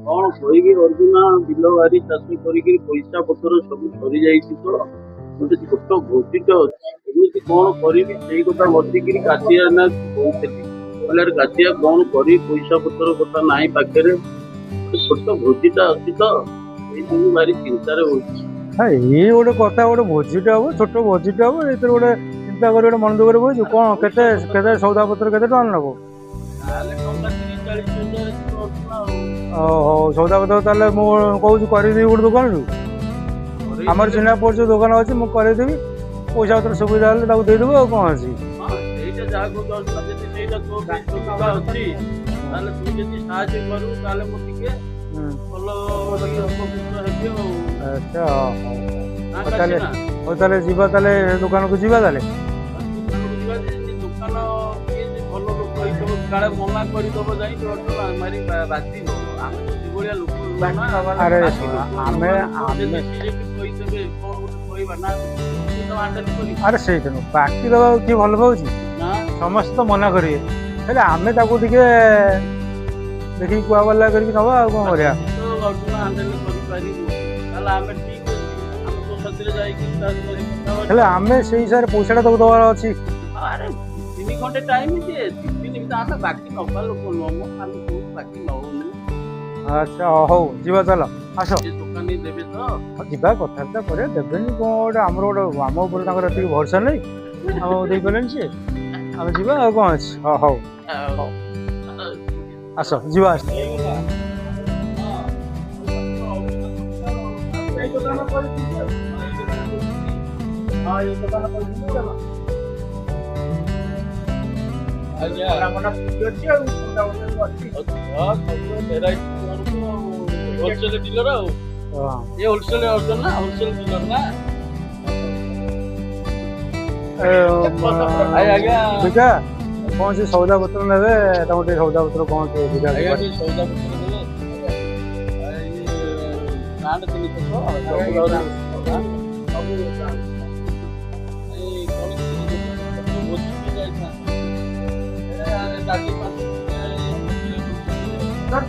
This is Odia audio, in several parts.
कौन କହିବି ଅର୍ଜୁନା ବିଲ ବାରି ଚାଷ କରିକି ପଇସା ପତ୍ର ସବୁ ସରିଯାଇଛି ତ ଗୋଟେ ଛୋଟ ଭୋଜିଟେ ଅଛି ଏମିତି କଣ କରିବି ସେଇ କଥା ବସିକିରି କାଶିଆ ନା କହୁଥିଲି କହିଲେ ଆରେ କାଶିଆ କଣ କରିବି ପଇସା ପତ୍ର କଥା ନାହିଁ ପାଖରେ ଗୋଟେ ଛୋଟ ଭୋଜିଟା ଅଛି ତ ଏଇ ସବୁ ଭାରି ଚିନ୍ତାରେ ହଉଛି। ଇଏ ଗୋଟେ କଥା ଗୋଟେ ଭୋଜିଟେ ହବ ଛୋଟ ଭୋଜିଟେ ହବ ଏଥିରେ ଗୋଟେ ଚିନ୍ତା କରି ଗୋଟେ ମନ ଦୁଃଖରେ ବସିଛୁ କଣ କେତେ କେତେ ସଉଦା ପତ୍ର କେତେ ଟଙ୍କା ନବ? ତାହେଲେ ଟଙ୍କା 30-40 ହଜାର ଅର୍ଜୁନା ଓହୋ ସଉଦା ପତ୍ର ତାହେଲେ ମୁଁ କହୁଛି କରିଦେବି ଗୋଟେ ଦୋକାନରୁ ଆମର ଚିହ୍ନା ପରିଚୟ ଦୋକାନ ଅଛି ମୁଁ କରେଇଦେବି ପଇସା ପତ୍ର ସୁବିଧା ହେଲେ ତାକୁ ଦେଇଦେବୁ ଆଉ କଣ ଅଛି। ସେଇଟା ଯାହାକୁ ଅର୍ଜୁନା ଯଦି ସେଇଟା ତୋ ପାଇଁ ସୁବିଧା ଅଛି ତାହେଲେ ତୁ ଯଦି ସାହାଯ୍ୟ କରିବୁ ତାହେଲେ ମୁଁ ଟିକେ ଭଲ ଉପକୃତ ହେବି ଆଉ। ଆଚ୍ଛା ନା ତାହେଲେ କାଶୀନା? ହଉ ତାହେଲେ ଯିବା ତାହେଲେ ଦୋକାନକୁ ଯିବା ତାହେଲେ। ଦୋକାନକୁ ଯିବା ଯେ ସେ ଦୋକାନ କିଏ ଯେ ଭଲ ଲୋକ ହେଇଥିବ କାଳେ ମନା କରିଦବ ଯାଇକି ଅର୍ଜୁନା ମାରି ବାଧିବ ଆମେ ତ ସେଭଳିଆ ଲୋକ ନୁହଁ ନା ଆରେ ବାକି ଲୋକ ଆମେ ଯଦି ସିଏ ବି କହିଦେବେ କଣ ଗୋଟେ କହିବା ନା ସିଏ ତ ହାଣ୍ଡେଲ କରିବ ଆରେ ସେଇଟା ନୁହଁ ବାକି ଦେବାକୁ କିଏ ଭଲ ପାଉଛି ନା ସମସ୍ତେ ତ ମନା କରିବେ ହେଲେ ଆମେ ତାକୁ ଟିକେ ଦେଖିକି କୁଆବଲା କରିକି ନବା ଆଉ କଣ କରିବା। ତ ଅର୍ଜୁନା ହାଣ୍ଡେଲ କରିପାରିବୁ ତାହେଲେ ଆମେ ଠିକ ଅଛି ଆମେ ତୋ ସାଥିରେ ଯାଇକି ତା ସାଥିରେ ହେଲେ କଥାବାର୍ତ୍ତା ଆମେ ସେଇ ହିସାବରେ ପଇସାଟା ତାକୁ ଦେବାର ଅଛି। ଆରେ 3 ଘଣ୍ଟା ଟାଇମ ଦିଏ 3 ଦିନ ଭିତରେ ଆମେ ବାକି ନବା ଲୋକ ନୁହଁ ମ ଆମେ କୋଉ ବାକି ନଉନୁ। ଆଚ୍ଛା ହଉ ଯିବା ଚାଲ ଆସ ସେ ଦୋକାନୀ ଦେବେ ତ? ଯିବା କଥାବାର୍ତ୍ତା କରିବା ଦେବେନି କଣ ଗୋଟେ ଆମର ଗୋଟେ ଆମ ଉପରେ ତାଙ୍କର ଏତିକି ଭରସା ନାହିଁ ଆମକୁ ଦେଇପାରିଲେନି ସିଏ ଆମେ ଯିବା ଆଉ କଣ ଅଛି ହଉ ଆଉ ଆସ ଯିବା ଆସ। ହେଇଗଲା। ଏଇ ଦୋକାନ କରିଥିଲି ଆଉ। ହଁ ଏଇ ଦୋକାନ କରିଥିଲି ଆଉ। ଆଜ୍ଞା ଅଛି ଆଉ ସବୁ ଭେରାଇଟି ହୋଲସେଲ ଡିଲର ଆଉ ଏ ହୋଲସେଲ ଅର୍ଜନ ନା ହୋଲସେଲ ଡିଲର ନା ବିକା କଣ ସେ ସଉଦା ପତ୍ର ନେବେ ତାଙ୍କୁ ଟିକେ ସଉଦା ପତ୍ର କଣ ଟିକେ ବିକା ଆଜ୍ଞା ଟିକେ ସଉଦା ପତ୍ର ଦେବେ ବ୍ରାଣ୍ଡ ଜିନିଷ ତ ସବୁ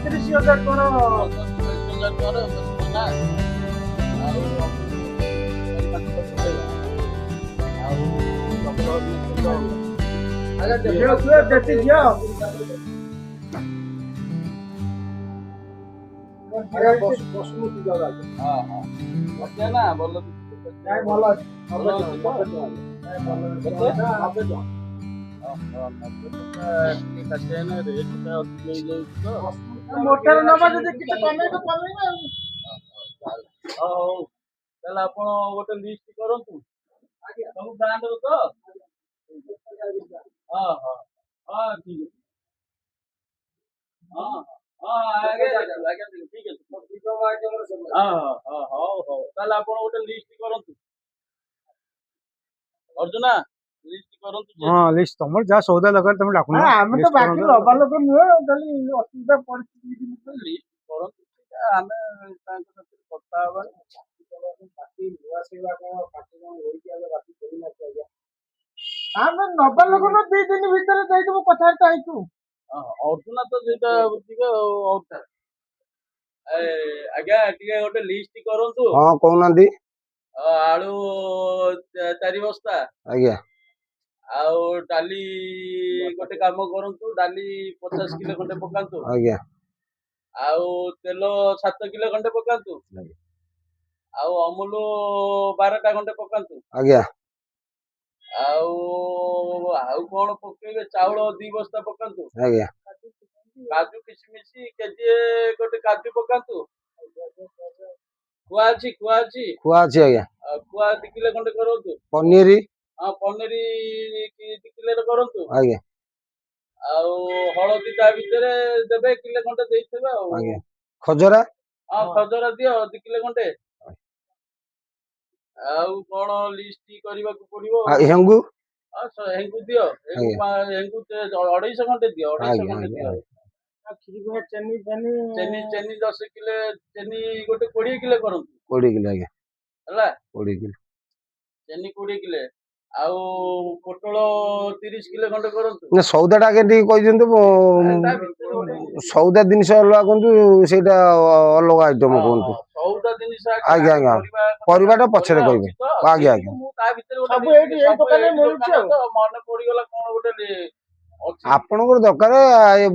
30,000 କଣ 30,000 ଟଙ୍କାର ନା ଆଉ ନା ଭଲ ଭଲ ଅଛି ମୋଟର ନବା ଯଦି କିଛି କମେଇବେ କମେଇବେ ଆଉ ହଉ ତାହେଲେ ଆପଣ ଗୋଟେ ଲିଷ୍ଟ କରନ୍ତୁ ସବୁ ବ୍ରାଣ୍ଡର ତ ହଁ ହଁ ହଁ ଠିକ ଅଛି ହଁ ହଁ ଆଜ୍ଞା ଠିକ ଅଛି ହଁ ହଁ ହଉ ହଉ ତାହେଲେ ଆପଣ ଗୋଟେ ଲିଷ୍ଟ କରନ୍ତୁ ଅର୍ଜୁନା ଲିଷ୍ଟ କରନ୍ତୁ ହଁ ଲିଷ୍ଟ ତମର ଯାହା ସଉଦା ଦରକାର ତମେ ଡାକୁନ ଆମେ ତ ବାକି ନବା ଲୋକ ନୁହେଁ ଖାଲି ଅସୁବିଧା ପରିସ୍ଥିତି ଲିଷ୍ଟ କରନ୍ତୁ ଆମେ ତାଙ୍କ ସାଥିରେ କଥା ହବା ଆମେ ନବା ଲୋକ ନା 2 ଦିନ ଭିତରେ ଦେଇଦେବୁ କଥାବାର୍ତ୍ତା ହେଇଛୁ ଅର୍ଜୁନା ତ ସେଇଟା ବୁଝିବେ ଆଉ ଆଜ୍ଞା ଟିକେ ଗୋଟେ ଲିଷ୍ଟ କରନ୍ତୁ। ହଁ କହୁନାହାନ୍ତି ଆଳୁ 4 ବସ୍ତା ଆଜ୍ଞା ଆଉ ଡାଲି ଗୋଟେ କାମ କରନ୍ତୁ ଡାଲି 50 କିଲୋ ଖଣ୍ଡେ ପକାନ୍ତୁ ଆଜ୍ଞା ଆଉ ତେଲ 7 କିଲୋ ଖଣ୍ଡେ ପକାନ୍ତୁ ଆଜ୍ଞା ଆଉ ଅମୁଲ 12ଟା ଖଣ୍ଡେ ପକାନ୍ତୁ ଆଜ୍ଞା ଆଉ ଆଉ କଣ ପକେଇବେ ଚାଉଳ 2 ବସ୍ତା ପକାନ୍ତୁ ଆଜ୍ଞା କାଜୁ କିସମିସ କେଜିଏ ଗୋଟେ କାଜୁ ପକାନ୍ତୁ ଖୁଆ ଅଛି ଖୁଆ ଅଛି ଆଜ୍ଞା ଖୁଆ 2 କିଲୋ ଖଣ୍ଡେ କରନ୍ତୁ ପନିର ହଁ ପନିର 2 କିଲୋ କରନ୍ତୁ ଆଜ୍ଞା ଆଉ ହଳଦୀ ତା ଭିତରେ ଦେବେ କିଲେ ଖଣ୍ଡେ ଦେଇଥିବେ ଆଉ ଆଜ୍ଞା ଖଜରା ହଁ ଖଜରା ଦିଅ 2 କିଲୋ ଖଣ୍ଡେ ଆଉ କଣ ଲିଷ୍ଟ କରିବାକୁ ପଡିବ ହେଙ୍ଗୁ ହେଙ୍ଗୁ ଦିଅ ଆଜ୍ଞା ହେଙ୍ଗୁ 250 ଖଣ୍ଡେ ଦିଅ 250 ଆଜ୍ଞା ଖଣ୍ଡେ ଆଜ୍ଞା ଦିଅ ଚେନି 10 କିଲୋ ଚେନି ଗୋଟେ 20 କିଲୋ କରନ୍ତୁ 20 କିଲୋ ଆଜ୍ଞା ହେଲା 20 କିଲୋ ଚେନି 20 କିଲୋ ଆଉ ପୋଟଳ 30 କିଲୋ ଖଣ୍ଡେ କରନ୍ତୁ। ନା ସଉଦାଟା ଆଗେ ଟିକେ କହିଦିଅନ୍ତୁ ତା ଭିତରେ ଗୋଟେ ସଉଦା ଜିନିଷ ଅଲଗା କୁହନ୍ତୁ ସେଇଟା ଅଲଗା ଆଇଟମ କୁହନ୍ତୁ। ସଉଦା ଜିନିଷ ଆଜ୍ଞା ଆଜ୍ଞା ପରିବାଟା ପଛରେ କହିବେ। ଆଜ୍ଞା ଆଜ୍ଞା ମୁଁ ତା ଭିତରେ ଗୋଟେ ସବୁ ଏଇଠି ଏଇ ଦୋକାନରେ ମିଳୁଛି ଆଉ। ମନେ ପଡିଗଲା କଣ ଗୋଟେ ଅଛି। ଆପଣଙ୍କର ଦରକାର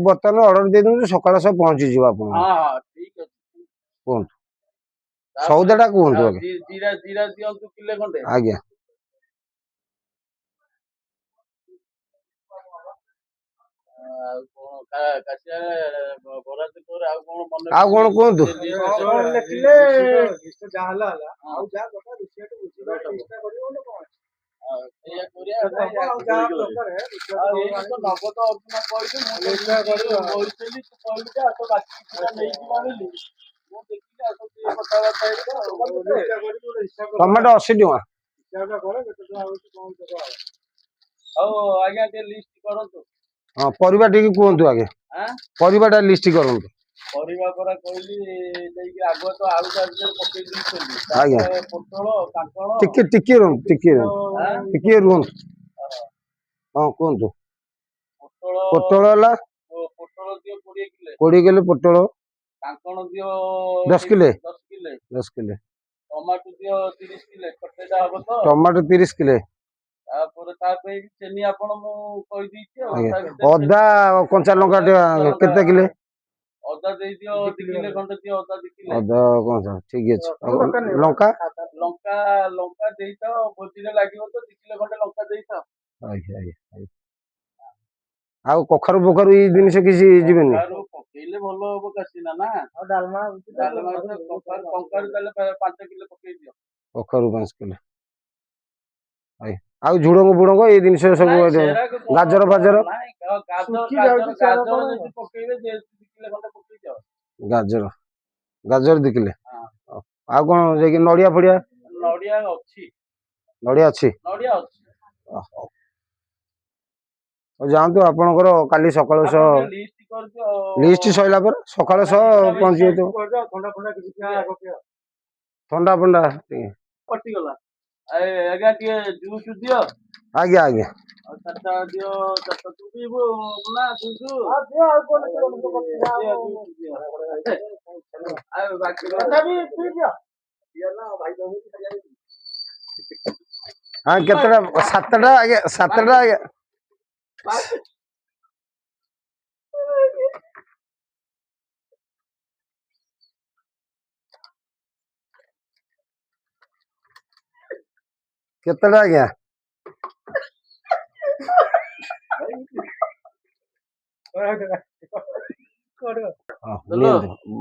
ବର୍ତ୍ତମାନ ଅର୍ଡର ଦେଇଦିଅନ୍ତୁ ସକାଳ ସହ ପହଞ୍ଚିଯିବ ଆପଣ। ହଁ ଠିକ ଅଛି। କୁହନ୍ତୁ ସଉଦାଟା କୁହନ୍ତୁ ଆଜ୍ଞା। ଜିରା ଦିଅନ୍ତୁ କିଲେ ଖଣ୍ଡେ। ଆଜ୍ଞା ଆଉ କଣ କାଶିଆ ବରା ପରେ ଆଉ କଣ ମନେ ଆଉ କଣ କୁହନ୍ତୁ। ଲେଖିଲେ ଯାହା ହେଲା ହେଲା ଆଉ ଯାହା କଥା ରୋଷେଇଆଟା ବୁଝିବା ଚେଷ୍ଟା କରିବ ଗୋଟେ କଣ ଅଛି। ଏଇଆ କରିବା ଆଉ ଯାହା ଦରକାର ତ ନଗଦ ଅର୍ଜୁନ କହିଲି ମୁଁ ଚେଷ୍ଟା କରିବି କହିଥିଲି ତୁ କହିଲି ଯେ ଆସ ବାକି କିଛିଟା ନେଇଯିବା ବୋଲି ମୁଁ ଦେଖିଲି ଆସ ଟିକେ କଥାବାର୍ତ୍ତା ହେଇଯିବା ଟମାଟୋ 80 ଟଙ୍କା। ହିସାବଟା କର କେତେ ଟଙ୍କା ହଉଛି କଣ ଦେବା ଆଉ। ହଉ ଆଜ୍ଞା ଟିକେ ଲିଷ୍ଟ କରନ୍ତୁ। ହଁ ପରିବା ଟିକେ କୁହନ୍ତୁ ଆଜ୍ଞା। ପରିବାଟା ଲିଷ୍ଟ କରନ୍ତୁ। ପରିବା ପରା କହିଲି ଯାଇକି ଆଗୁଆ ତ ଆଳୁ ତା ଭିତରେ ପକେଇ ଦେଇଛନ୍ତି। ଆଜ୍ଞା ପୋଟଳ କାଙ୍କଣ ଟିକେ ରୁହନ୍ତୁ ଟିକେ ରୁହନ୍ତୁ। ହଁ କୁହନ୍ତୁ। ପୋଟଳ ହେଲା ପୋଟଳ ଦିଅ 20 କିଲୋ। 20 କିଲୋ ପୋଟଳ। କାଙ୍କଣ ଦିଅ 10 କିଲୋ। 10 କିଲୋ। ଟମାଟୋ ଦିଅ 30 କିଲୋ। ଖଟେଇଟା ହବ ତ। Tomato 30 kilo. ତାପରେ ତା ପାଇଁ ଚିନି ଆପଣ ମୁଁ କହିଦେଇଛି ଆଉ। ଆଜ୍ଞା ଅଦା କଞ୍ଚା ଲଙ୍କା କେତେ କିଲୋ? ଅଦା ଦେଇଦିଅ 2 କିଲୋ ଖଣ୍ଡେ ଦିଅ ଅଦା 2 କିଲୋ। ଅଦା କଞ୍ଚା ଠିକ ଅଛି। ଲଙ୍କା ଲଙ୍କା ଦେଇଥାଅ ଭୋଜିରେ ଲାଗିବ ତ 2 କିଲୋ ଖଣ୍ଡେ ଲଙ୍କା ଦେଇଥାଅ। ଆଜ୍ଞା ଆଜ୍ଞା। ଆଉ କଖାରୁ ଏଇ ଜିନିଷ କିଛି ଯିବେନି? ପକେଇଲେ ଭଲ ହବ କାସିନା ନା। ଆଉ ଡାଲମା କଖାରୁ ତାହେଲେ 5 କିଲୋ ପକେଇ ଦିଅ। କଖାରୁ 5 କିଲୋ। ଆଉ ଝୁଡଙ୍ଗ ଫୁଡଙ୍ଗ ଏଇ ଜିନିଷ ସବୁ ଗାଜର ଫାଜର ଗାଜର 2 କିଲୋ। ଆଉ କଣ ଯାଇକି ନଡିଆ ଫଡିଆ? ନଡିଆ ଅଛି। ନଡିଆ ଅଛି। ହଉ ଯାଆନ୍ତୁ ଆପଣଙ୍କର କାଲି ସକାଳ ସହ ଲିଷ୍ଟ ସରିଲା ପରେ ସକାଳ ସହ ପହଞ୍ଚି ଯାଇଥିବ। ଥଣ୍ଡା ଫଣ୍ଡା କଟିଗଲା ଆଜ୍ଞା ଟିକେ ଜୁସ୍ ଦିଅ। ଆଜ୍ଞା ଆଜ୍ଞା। ଆଉ 4ଟା ଦିଅ 4ଟା ତୁ ପିଇବୁ ନା ଜୁସ୍। ଆଉ ବାକି ହଁ କେତେଟା 7ଟା ଆଜ୍ଞା 7ଟା ଆଜ୍ଞା। କେତେଟା ଆଜ୍ଞା?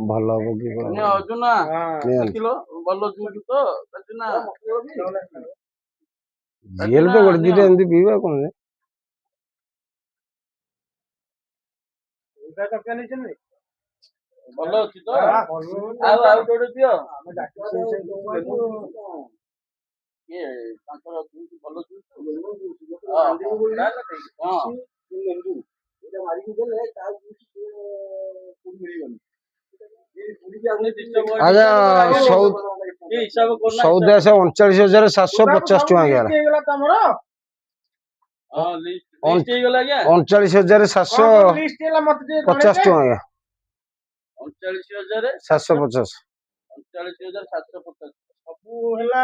ଭଲ ହବ କି ଅର୍ଜୁନା ଦେଖିଲ ଭଲ ଜୁସ୍ ତ ନା ଝିଅଲେ ତ ଗୋଟେ ଦିଟା ଏମିତି ପିଇବା କଣ ଭଲ ଅଛି ତ। ଆଉ ଯୋଉଟେ ଦିଅ ଇଏ ତାଙ୍କର ଭଲ ଜୁସ୍ ଆଜ୍ଞା ସଉଦା 39,750 ଟଙ୍କା ହେଇଗଲା। 39,750 ଟଙ୍କା ଆଜ୍ଞା। 39,750। ସବୁ ହେଲା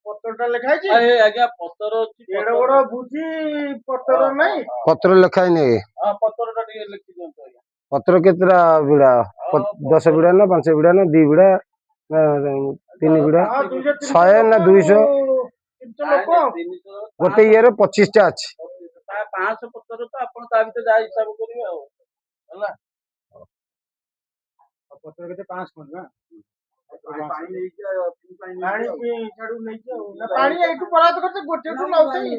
ପତ୍ରଟା ଲେଖା ହେଇଛି। ଆଜ୍ଞା ପତ୍ର ଅଛି। ଏଡେ ବଡ ଭୁଜି ପତ୍ର ନାହିଁ। ପତ୍ର ଲେଖା ହେଇନି ଆଜ୍ଞା। ପତ୍ରଟା ଟିକେ ଲେଖି ଦିଅନ୍ତୁ ଆଜ୍ଞା। ପତ୍ର କେତେଟା ବିଡା? 10 ବିଡା ନା 5 ବିଡା ନା 2 ବିଡା ନା 3 ବିଡା? 100 ନା 200? ଗୋଟେ ଇଏରେ 25ଟା ଅଛି। 500 ପତ୍ର ତ ଆପଣ ତା ଭିତରେ ଯାହା ହିସାବ କରିବେ ଆଉ ହେଲା। ପତ୍ର କେତେ 500 ଖଣ୍ଡ ନା? ପାଣି ଏଇଠୁ ପରାତ କରତେ ଗୋଟେ ଠୁ ନଉଚି।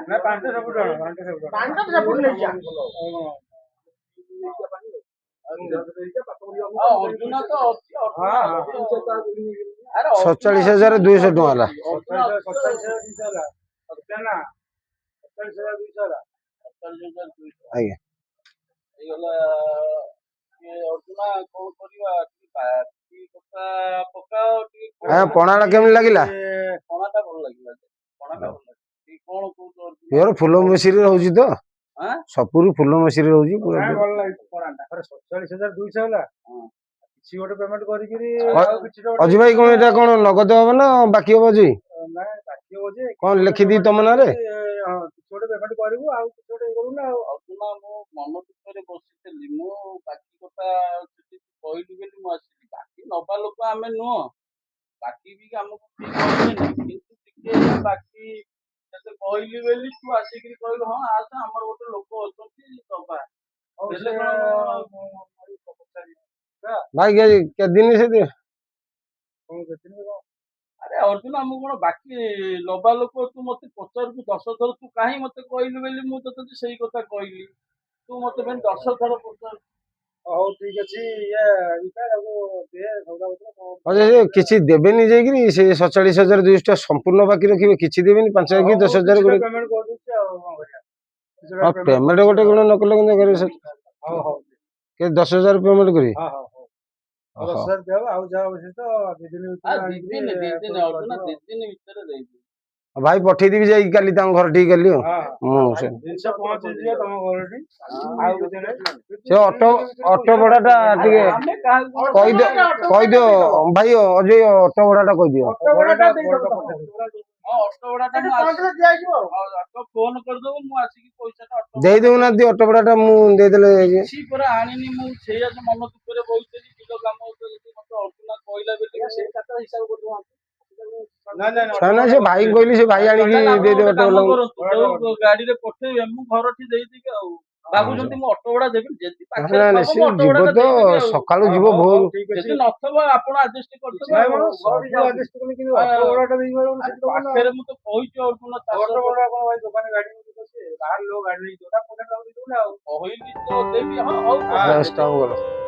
ନା ପାଣିଟା ସେପଟୁ ଆଣ ପାଣିଟା ସେପଟୁ ନେଇଯା। ଅର୍ଜୁନ ତ ଅଛି। 47,200 ଟଙ୍କା ହେଲା। 47,200 ହେଲା। ଆଜ୍ଞା। ହେଇଗଲା ଅର୍ଜୁନା କଣ କରିବା ପକାଅ ଟିକେ। ପଣାଟା କେମିତି ଲାଗିଲା? ପଣାଟା ଭଲ ଲାଗିଲା। ଲାଗିଲା ଯେ କଣାଟା ଭଲ ଲାଗିଲା କି କଣ କହୁଛ ଅର୍ଜୁନ? ପିଓର ଫୁଲ ମସିରେ ରହୁଛି ତ ଆଁ? ସପୁରି ଫୁଲ ମସିରେ ରହୁଛି ପୁରା କାଇଁ ଭଲ ଲାଗିଛି ପଣାଟା? ଆରେ 47,200 ହେଲା। ହଁ। କିଛି ଗୋଟେ ପେମେଣ୍ଟ କରିକିରି ଅ- ଆଉ କିଛି ଅଜୁ ଭାଇ କଣ ଏଇଟା କଣ ନଗଦ ହବ ନା ବାକି ହବ ଅଜୁ ଭାଇ? ନାଇଁ ବାକି ହବ ଯେ କଣ କିଛି ଲେଖିଦେଇ ଗୋଟେ ତମ payment ନାଁରେ? କରିକି, ହଁ କିଛି ଗୋଟେ ପେମେଣ୍ଟ କରିବୁ ଆଉ କିଛି ଗୋଟେ ଇଏ କରିବୁ ନା ଆଉ। ଅର୍ଜୁନ ମୁଁ ମନ ଦୁଃଖରେ ବସିଥିଲି ମୁଁ ବାକି କଥା ଯଦି ତୁ କହିଲୁ ବୋଲି ମୁଁ ଆସିଲି ବାକି ନବା ଲୋକ ଆମେ ନୁହଁ ବାକି ବି ଆମକୁ କେହି କହିବେନି କିନ୍ତୁ ଟିକେ ହେଲା ବାକି ତତେ କହିଲି ବୋଲି ତୁ ଆସିକିରି କହିଲୁ ହଁ ଆସ ଆମର ଗୋଟେ ଲୋକ ଅଛନ୍ତି ଦବା ହଉ ହେଲେ ସେ କଣ ଭାଇ କେତେ ଦିନ ସେଠି କଣ କେତେ କଣ ଆରେ ଅର୍ଜୁନ ଆମକୁ କଣ ବାକି ନବା ଲୋକ ତୁ ମତେ ପଚାରୁଛୁ 10 ଥର ତୁ କାହିଁ ମତେ କହିଲୁ ବୋଲି ମୁଁ ତତେ ସେଇ କଥା କହିଲି ତୁ ମତେ ପାଇଁ 10 ଥର ପଚାରୁଛୁ ହଉ ଠିକ ଅଛି ଇଟା ତାକୁ ଦେ ସଉଦା ପତ୍ର କଣ ହଁ ଯେ କିଛି ଦେବେନି ଯାଇକିରି ସେ 47,200 ସମ୍ପୂର୍ଣ୍ଣ ବାକି ରଖିବେ କିଛି ଦେବେନି 5,000 କି 10,000 ଗୋଟେ ପେମେଣ୍ଟ କରିଦଉଛି ଆଉ କଣ କରିବା ହଁ ପେମେଣ୍ଟ ଗୋଟେ କଣ ନ କଲେ କେମିତି କରିବେ ସାର୍? ହଉ ହଉ କେ 10,000 ପେମେଣ୍ଟ କରିବେ? ହଁ ହଉ ହଉ ଓହୋ। 10,000 ଦିଅ ଆଉ ଯାହା ଅବଶିଷ୍ଟ 2 ଦିନ ଆ ଭିତରେ ଦି ଆଣିକିରି ଦିନ approve ଅର୍ଜୁନ କରିଦବ। 2 ଦିନ ଭିତରେ ଦେଇଦେବି ଭାଇ ପଠେଇଦେବି ଯାଇକି କାଲି ତାଙ୍କ ଘର ଠିକ କାଲି ଆଉ ହଁ ମୁଁ ସେ ଜିନିଷ ପହଞ୍ଚିଯିବ ତମ ଘରଠି ଆଉ କିଛି ନାହିଁ ସେ ଅଟୋ ଭଡାଟା ଟିକେ ଆମେ କାହାକୁ କହିଦିଅ କହିଦିଅ ଭାଇ ଅଜୟ ଅଟୋ ଭଡାଟା କହିଦିଅ। ଅଟୋ ଭଡାଟା ଦେଇଦବ ତମେ। ହଁ ଅଟୋ ଭଡାଟା ମୁଁ କଣ୍ଟ୍ରାକ୍ଟ ଦିଆଯିବ ଆଉ। ଫୋନ କରିଦବୁ ମୁଁ ଆସିକି ପଇସାଟା ଅଟୋ ଦେଇ ଦଉନାହାନ୍ତି ଅଟୋ ଭଡାଟା ମୁଁ ଦେଇଦେଲେ ଯାଇକି। କିଛି ପରେ ଆଣିନି ମୁଁ ସେଇଆ ତ ମନ ଦୁଃଖରେ ବସିଥିଲି ବିଲ କାମ ହଉଥିଲା ଯଦି ମତେ ଅର୍ଜୁନ କହିଲା ବୋଲି ମୁଁ ସେଇ କଥା ହିସାବ କରିଦବୁ ନା ସେ ଭାଇ କହିଲି ସେ ଭାଇ ଆଣିକି ଦେଇଦେବେ ଅଟୋ କାମ ବାଲାଙ୍କୁ। କରନ୍ତୁ ଯୋଉ ଗାଡିରେ ପଠେଇବେ ମୁଁ ଘରଠି ଦେଇଦେବି ଆଉ ଭାବୁଛନ୍ତି ମୁଁ ଅଟୋ ଭଡା ଦେବି ଯଦି ପାଖରେ ନାଇଁ ନାଇଁ ଥବ ସିଏ ମୁଁ ଅଟୋ ଯିବ ଭଡାଟା ତ ଦେଇଦେବି ଆଉ ସକାଳୁ ଯିବ ଭୋରୁ। ଯଦି ନଥବ ଆପଣ ଆଡଜଷ୍ଟ କରିଦେବେ ନାଇଁ ଆଉ। ମ ସବୁ adjust କଲେ କିନ୍ତୁ ଅଟୋ ଭଡାଟା ଦେଇପାରିବ ଆରେ ପାଖରେ ମୁଁ ତ କହିଛି ଅର୍ଜୁନ ଅଟୋ ଭଡା କଣ ଭାଇ ଦୋକାନ ଗାଡି ନେଇକି ବସିବେ ବାହାର ଲୋକ ଗାଡି ନେଇକି ଯିବ ତା ପଇସା ଦେଇଦବୁ ନା ଆଉ କହିଲି ତ ଦେବି ହଁ ହଉ ବାସ୍ ଟାଉନ୍ ଗଲ।